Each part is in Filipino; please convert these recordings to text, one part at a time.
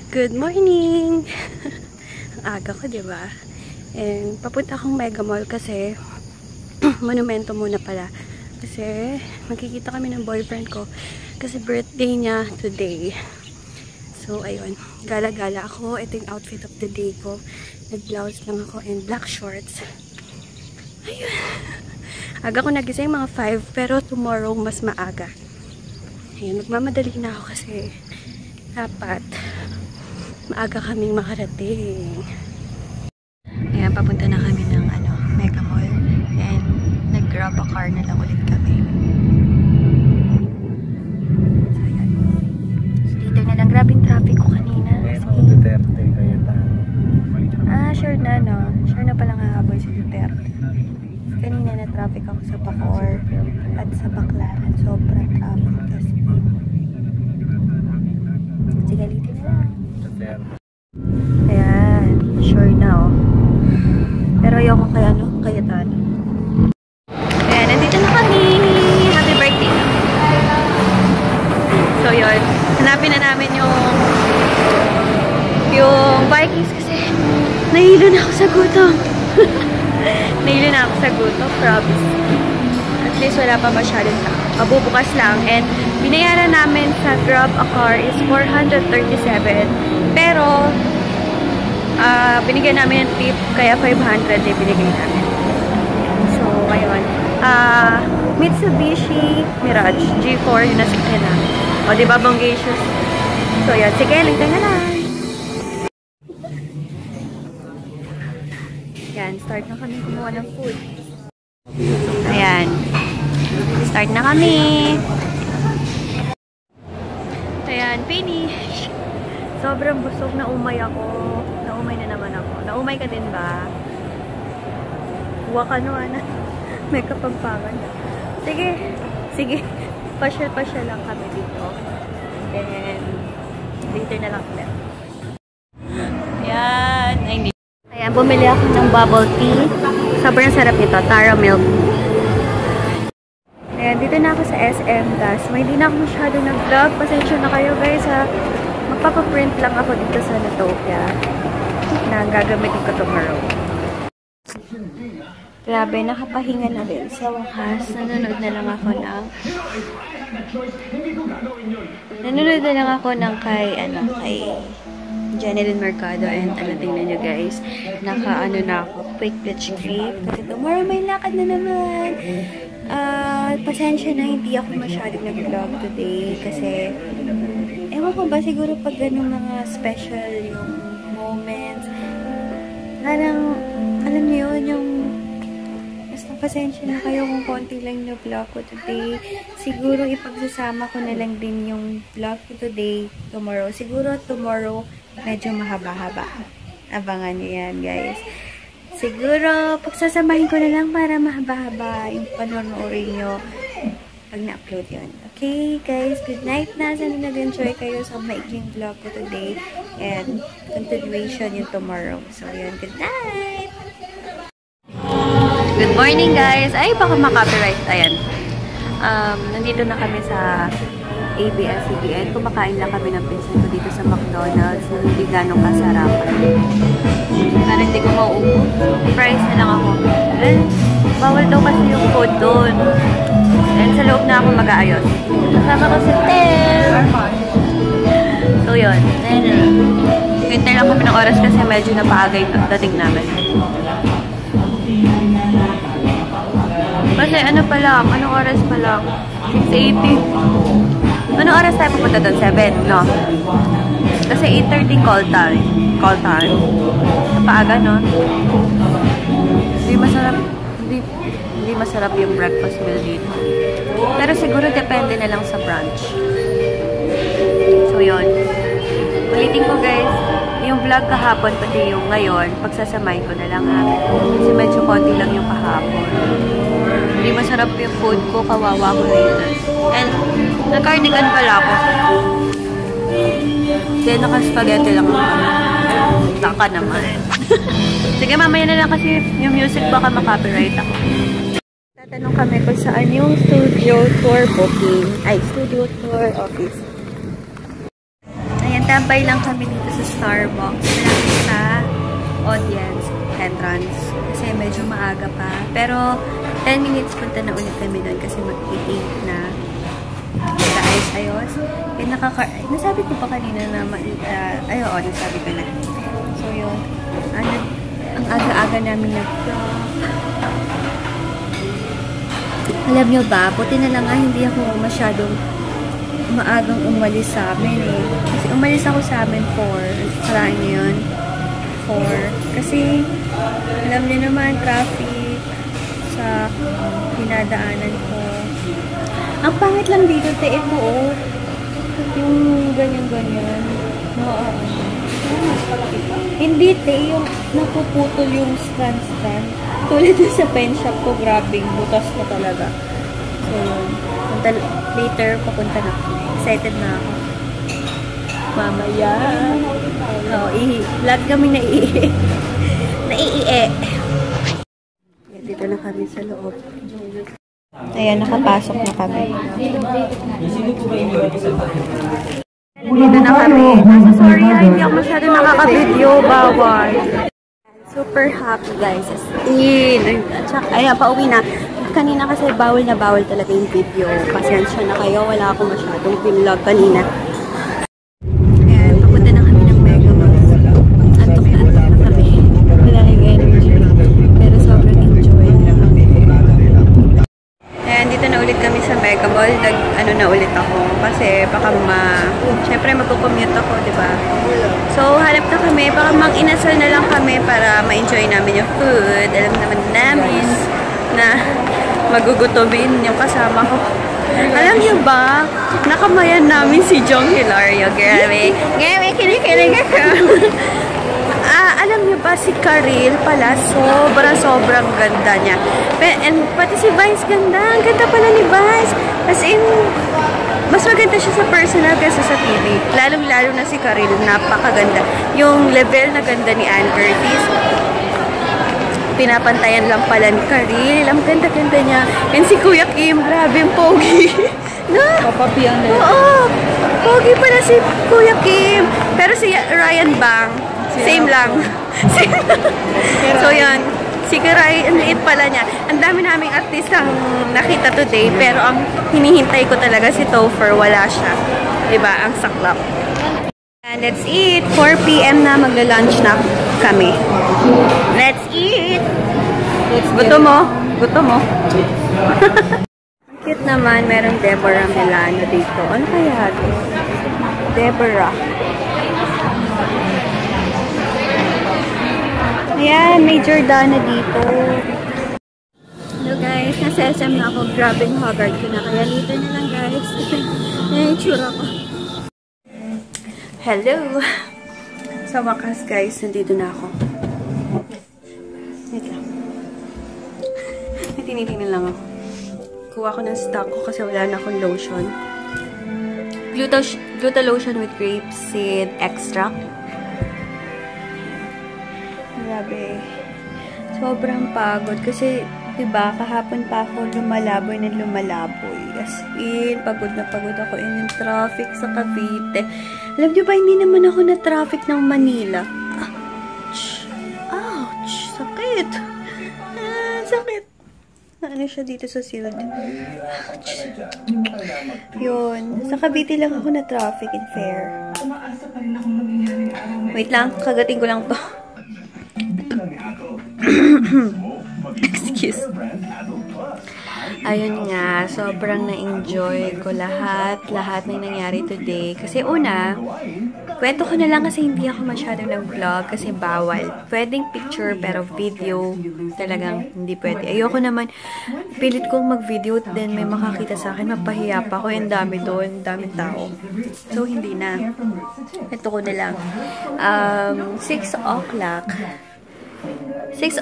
Good morning! Ang aga ko, diba? And papunta akong Mega Mall kasi monumento muna pala. Kasi magkikita kami ng boyfriend ko kasi birthday niya today. So, ayun. Gala-gala ako. Ito yung outfit of the day ko. Nag-blouse lang ako and black shorts. Ayun. Aga ko nagising mga 5 pero tomorrow mas maaga. Ayun. Magmamadali na ako kasi dapat maaga kaming makarating. Ayan, papunta na kami ng Mega Mall. And nag-grab a car na lang ulit kami. So, ayan. So, dito na lang. Grabe yung traffic ko kanina. Duterte, kaya sure na, no? Sure na palang hahabol si Duterte. Kanina na traffic ako sa Bacoor at sa Baclaran. Sobrang traffic kasi. Sige, dito na lang. Ayan, sure na, oh. Pero ayoko kaya Cayetano. Ayan, nandito na kami. Happy birthday. So, yun. Hanapin na namin yung Vikings kasi nahilo na ako sa gutom. Nahilo na ako sa gutom, promise. At least wala pa masyadong tao. Mabubukas lang. And binayaran namin sa Grab a Car is 437. Pero binigyan namin ng tip, kaya 500 eh binigay namin. So, ayun. Mitsubishi Mirage G4 yung nasakyan namin. O, diba, bonggacious? So, yun. Sige, lingtay na lang. Yan, start na kami kumuha ng food. Ayan. Start na kami. Ayan, finish. Sobrang busog na umay ako. Naumay na naman ako. Naumay ka din ba? Huwag ka na. May kapagpangan. Sige. Sige. Pasyal-pasyal lang kami dito. Then, later na lang ulit. Ayan. Ayan, bumili ako ng bubble tea. Sobrang sarap nito. Tara milk. Ayan, dito na ako sa SM. Tas, may hindi na ako masyado nag-vlog. Pasensya na kayo guys ha. Magpapaprint lang ako dito sa Natopia na gagamitin ko tomorrow. Grabe, nakapahinga na rin. Sa wakas, nanonood na lang ako ng kay Janeline Mercado. And tingnan nyo guys, na ako, quick bleach cream. Kasi tomorrow may lakad na naman. Pasensya na, hindi ako masyadong nag-vlog today. Kasi, ewan ko ba, siguro pag ganun mga special yung moments, parang, alam niyo yun, yung basta pasensya na kayo kung konti lang yung vlog ko today. Siguro ipagsasama ko na lang din yung vlog ko today, tomorrow. Siguro tomorrow, medyo mahaba-haba. Abangan niyo yan, guys. Siguro, pagsasamahin ko na lang para mahaba-haba yung panonoodin nyo pag na-upload yun. Okay, guys, good night na. Sana nag-enjoy kayo sa maikling vlog ko today. And continuation yung tomorrow. So, yun, good night! Good morning, guys! Ay, baka makapiright. Ayan. Nandito na kami sa ABS-CBN. Kumakain lang kami ng pinsan ko dito sa McDonald's na hindi ganong kasarapan. Para hindi ko mauubos. Fries na lang ako. And, bawal daw kasi yung food doon. And sa loob na ako mag-aayos. Kasama ko si Tem. So, yun. Hintay lang kami ng oras kasi medyo napaagay dating namin. Kasi ano pa lang? Anong oras pa lang? 6:80. Anong oras tayo pupunta doon? 7, no? Kasi 8:30 call time. Call time. Napaaga, no? Hindi masarap yung breakfast meal dito. Pero siguro depende na lang sa brunch. So, yun. Ulitin ko, guys. Yung vlog kahapon, pati yung ngayon, pagsasamahin ko na lang ha. Kasi medyo konti lang yung kahapon. Hindi masarap yung food ko, kawawa ko later. And, nag-cardigan pala ako. Then, naka-spaghetti lang ako. Taka naman. Sige, mamaya na lang kasi yung music baka makapiright ako. Tatanong kami kung saan yung studio tour booking. Ay, studio tour office. Ayan, Nagtambay lang kami dito sa Starbucks. Malapit sa audience entrance. Kasi medyo maaga pa. Pero 10 minutes punta na ulit kami doon kasi mag-8 na ayos-ayos. Nasabi ko pa kanina na nasabi ko na. So yun. Ang aga-aga namin alam nyo ba, puti na lang nga hindi ako masyadong maagang umalis sa amin eh. Kasi umalis ako sa amin 4. Parang yun. 4. Kasi, alam niyo naman, traffic sa pinadaanan ko. Ang pangit lang dito, ito oh. Yung ganyan-ganyan. Hindi, yung napuputol yung stand. Tulad sa pen shop ko, grabe, butas na talaga. So, later, papunta na ako. Excited na ako. Mamaya. Vlog kami naiiye. Dito na kami sa loob. Ayan, nakapasok na kami. Dito na kami. Sorry, hindi ako masyado nakaka-video. Bawal. Super happy guys. Ayan, pauwi na. Kanina kasi bawal na bawal talaga yung video. Pasensya na kayo. Wala akong masyadong vlog kanina. Ayan, papunta na kami ng Mega Mall. Antok na kami. Wala yung energy. Pero sobrang enjoy. Ayan, dito na ulit kami sa Mega Mall. Na ulit ako. Kasi baka syempre magkukommute ako, diba? So, hanap na kami. Baka mag-inasal na lang kami para ma-enjoy namin yung food. Alam naman namin na magugutomin yung kasama ko. Alam niyo ba, nakamayan namin si Jong Hilario. Grabe, kinikilig ako. Alam niyo ba, si Karil pala, sobrang ganda niya. And pati si Vice ganda. Ang ganda pala ni Vice. As in, mas maganda siya sa personal kaysa sa TV. Lalong-lalo na si Karil, napakaganda. Yung level na ganda ni Ann Curtis, pinapantayan lang pala ni Karil. Ang ganda-ganda niya. And si Kuya Kim, grabe yung pogi. No? Papapiyang na. Oo. Pogi pala si Kuya Kim. Pero si Ryan Bang, same lang. So yan. Si Ryan, ang liit pala niya. Ang dami naming artistang nakita today. Pero ang hinihintay ko talaga si Topher, wala siya. Diba? Ang saklap. And that's it. 4 PM na magla-lunch na kami. Let's eat! Gusto mo? Gusto mo? Cute naman. Merong Deborah Milano dito. Ano kaya ito? Deborah. Ayan, may Jordana dito. Hello guys, nasa SM na ako. Grabbing haggard ko na. Kaya later na lang guys. Ayan yung tsura ko. Hello! Sa wakas guys, nandito na ako. Wait lang. Tinitingnan lang ako. Kuha ko ng stock ko kasi wala na akong lotion. Gluta lotion with grapeseed extract. Grabe. Sobrang pagod. Kasi, diba, kahapon pa ako lumalaboy. As in, pagod na pagod ako in yung traffic sa Cavite. Alam niyo ba, hindi naman ako na traffic ng Manila. Ouch! Ouch! Sakit! Sakit! Ano siya dito sa silid? Ouch! Yun. Sa Cavite lang ako na traffic in fair. Wait lang, kagating ko lang to. Excuse. Ayun nga, sobrang na-enjoy ko lahat na nangyari today. Kasi una, kwento ko na lang kasi hindi ako masyadong nag-vlog kasi bawal. Pwedeng picture pero video talagang hindi pwede. Ayoko naman, pilit kong mag-video then may makakita sa akin, mapahiya pa ako. Ang dami doon, daming tao. So, hindi na. Ito ko na lang. 6 o'clock. 6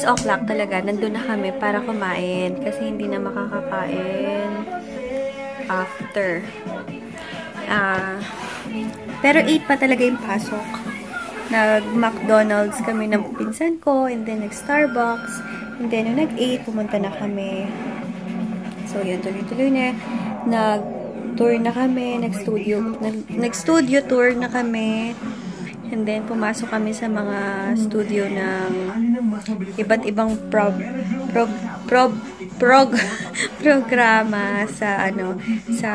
o'clock talaga, nandun na kami para kumain. Kasi hindi na makakakain after. Pero 8 pa talaga yung pasok. Nag-McDonald's kami ng pinsan ko, and then nag-Starbucks. And then, nung nag-8, pumunta na kami. So, yun, tuloy-tuloy na. tour na kami, nag-studio tour na kami. And then, pumasok kami sa mga studio ng iba't ibang programa sa sa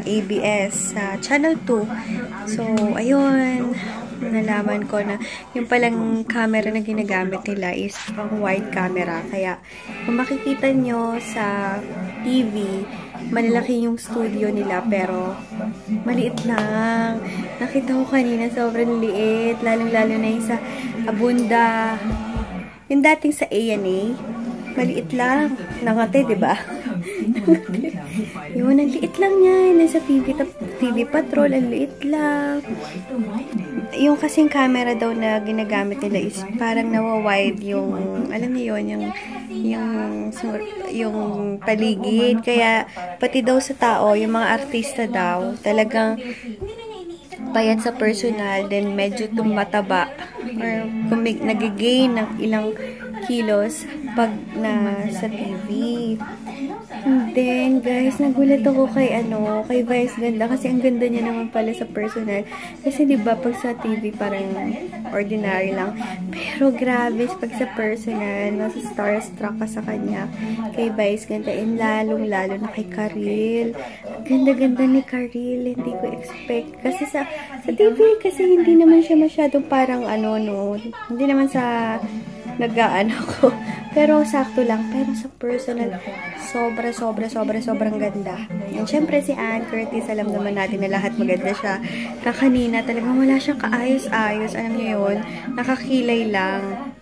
ABS, sa Channel 2. So, ayun, nalaman ko na yung palang camera na ginagamit nila is pang wide camera. Kaya, kung makikita nyo sa TV, malalaki yung studio nila, pero maliit lang. Nakita ko kanina, sobrang liit. Lalong-lalo na yung sa Abunda. Yung dating sa A&A, maliit lang. Nangate, diba? Yun, ang liit lang niya. Nasa TV Patrol, ang liit lang. Yung kasing camera daw na ginagamit nila is parang nawa-wide yung, alam niyo yun, yung paligid. Kaya, pati daw sa tao, yung mga artista daw, talagang payat sa personal, then medyo tumataba or nag-gain ng ilang kilos pag na sa TV. And then, guys, nagulat ako kay Vice Ganda kasi ang ganda niya naman pala sa personal. Kasi 'di ba pag sa TV parang ordinary lang. Pero grabe pag sa personal, nasa starstruck ka sa kanya kay Vice Ganda, and lalong-lalo na kay Karil. Ganda-ganda ni Karil, hindi ko expect. Kasi sa TV, kasi hindi naman siya masyadong parang hindi naman sa nag-aano ko. Pero sakto lang. Pero sa personal, sobrang ganda. And syempre si Ann Curtis, alam naman natin na lahat maganda siya. Kanina talagang wala siyang kaayos-ayos. Alam niyo yun? Nakakilay lang.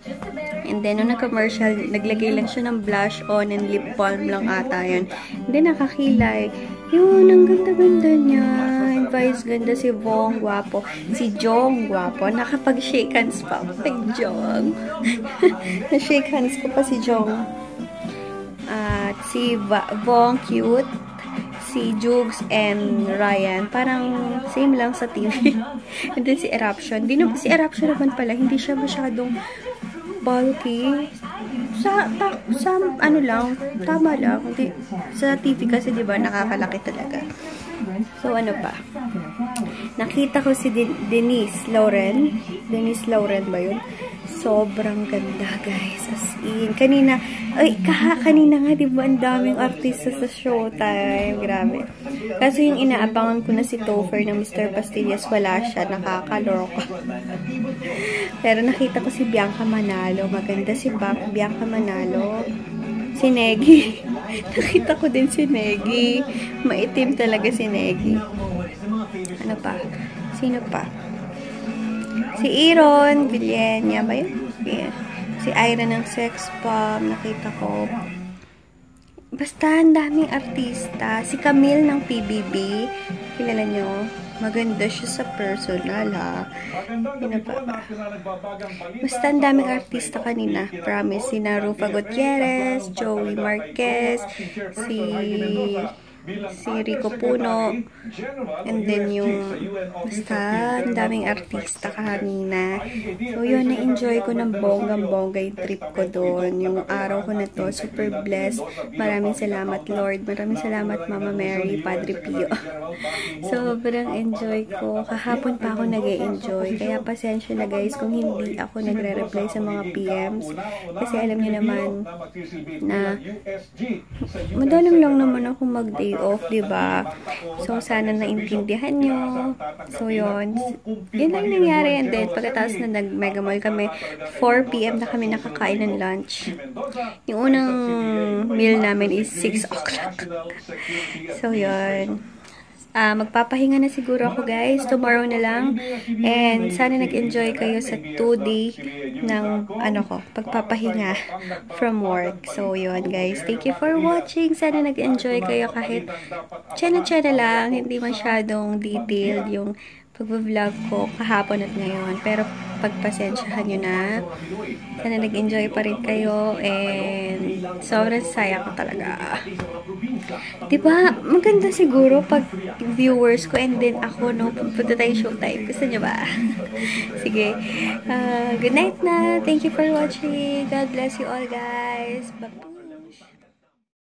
And then, nung nag-commercial, naglagay lang siya ng blush on and lip balm lang ata yun. And then, nakakilay. Yun, ang ganda-ganda niya. And Vice Ganda, si Vong, gwapo. Si Jong, gwapo. Nakapag-shake hands pa ako kay Jong. Na-shake hands ko pa si Jong. At si Vong, cute. Si Jugs and Ryan, parang same lang sa TV. And then si Eruption. Si Eruption naman pala, hindi siya masyadong bulky. Tama lang. Hindi, sa TV kasi, di ba, nakakalaki talaga. So, ano pa? Nakita ko si Denise Lauren. Denise Lauren ba yun? Sobrang ganda, guys. As in, kanina nga, di ba, ang daming artista sa Showtime. Grabe. Kasi yung inaabangan ko na si Topher ng Mr. Pastillas, wala siya. Nakakaloko. Pero nakita ko si Bianca Manalo. Maganda si Bianca Manalo. Si Negi. Nakita ko din si Negi. Maitim talaga si Negi. Ano pa? Sino pa? Si Aaron Villenia ba yun? Yeah. Si Ira ng Sex Bomb, nakita ko. Basta, ang daming artista. Si Camille ng PBB, kilala nyo? Maganda siya sa personal, ha? Yun pa ba? Basta, ang daming artista kanina. Promise, si Rufa Gutierrez, Joey Marquez, si Rico Puno, and then yung basta, ang daming artista kanina. So, yun, na-enjoy ko ng bonggang-bongga yung trip ko doon. Yung araw ko na to, super blessed. Maraming salamat, Lord. Maraming salamat, Mama Mary, Padre Pio. Sobrang enjoy ko. Kahapon pa ako nag-e-enjoy. Kaya pasensya na, guys, kung hindi ako nagre-reply sa mga PMs. Kasi alam niyo naman na madalang lang naman ako mag-day off, diba? So, sana naintindihan nyo. So, yun. Yun lang nangyari. And then, pagkatapos na nag-mega mall kami, 4 PM na kami nakakain ng lunch. Yung unang meal namin is 6 o'clock. So, yun. Magpapahinga na siguro ako, guys. Tomorrow na lang. And sana nag-enjoy kayo sa 2-day ng pagpapahinga from work. So, yun, guys. Thank you for watching. Sana nag-enjoy kayo kahit tsena-tsena lang. Hindi masyadong detailed yung pag-vlog ko kahapon at ngayon. Pero pagpasensyahan nyo na. Sana nag-enjoy pa rin kayo. And sobrang saya ko talaga. Diba? Maganda siguro pag viewers ko and then ako, punta tayo Showtime. Gusto nyo ba? Sige. Good night na. Thank you for watching. God bless you all, guys. Bye.